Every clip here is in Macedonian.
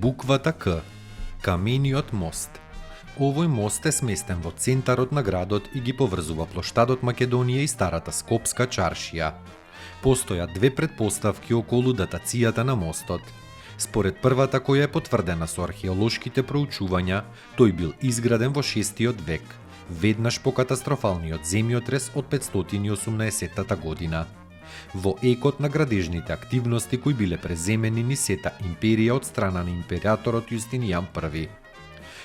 буквата К. Камениот мост. Овој мост е сместен во центарот на градот и ги поврзува плоштадот Македонија и старата Скопска чаршија. Постојат две претпоставки околу датацијата на мостот. Според првата, која е потврдена со археолошките проучувања, тој бил изграден во 6 век, веднаш по катастрофалниот земјотрес од 580 година. Во екот на градежните активности кои биле преземени низ сета империја од страна на императорот Јустинијан I.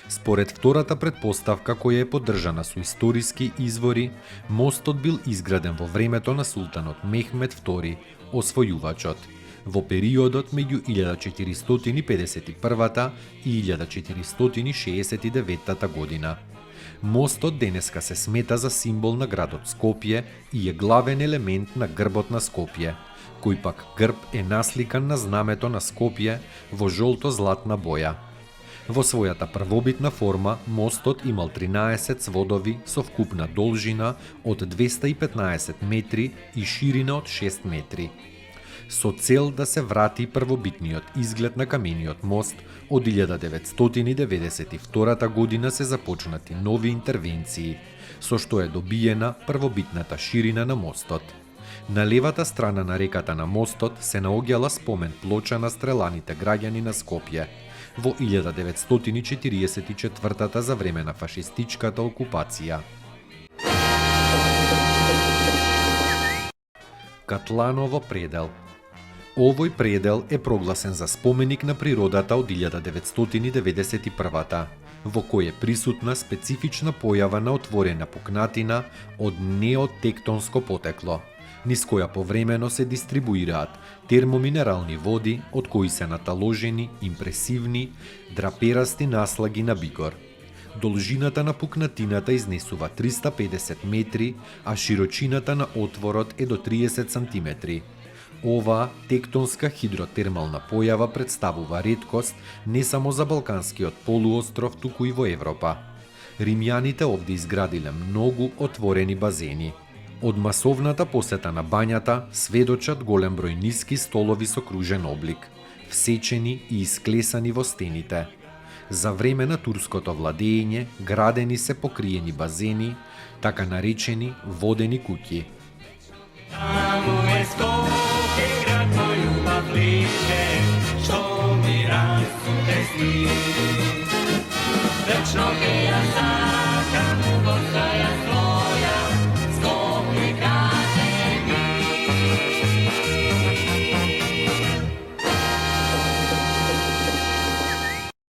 Според втората претпоставка, која е поддржана со историски извори, мостот бил изграден во времето на султанот Мехмед II, освојувачот, во периодот меѓу 1451 и 1469 година. Мостот денеска се смета за символ на градот Скопје и е главен елемент на грбот на Скопје, кој пак грб е насликан на знамето на Скопје во жолто-златна боја. Во својата првобитна форма, мостот имал 13 сводови со вкупна должина од 215 метри и ширина од 6 метри. Со цел да се врати првобитниот изглед на камениот мост, од 1992 година се започнати нови интервенции, со што е добиена првобитната ширина на мостот. На левата страна на реката на мостот се наоѓала спомен плоча на стреланите граѓани на Скопје во 1944 за време на фашистичката окупација. Катланово предел. Овој предел е прогласен за споменик на природата од 1991, во кој е присутна специфична појава на отворена пукнатина од неотектонско потекло, низ која повремено се дистрибуираат термоминерални води, од кои се наталожени импресивни, драперасти наслаги на бигор. Должината на пукнатината изнесува 350 метри, а широчината на отворот е до 30 сантиметри. Оваа тектонска хидротермална појава представува реткост не само за Балканскиот полуостров, туку и во Европа. Римјаните овде изградиле многу отворени базени. Од масовната посета на бањата сведочат голем број ниски столови со кружен облик, всечени и исклесани во стените. За време на турското владење градени се покриени базени, така наречени водени куќи. Večno ke ja sakam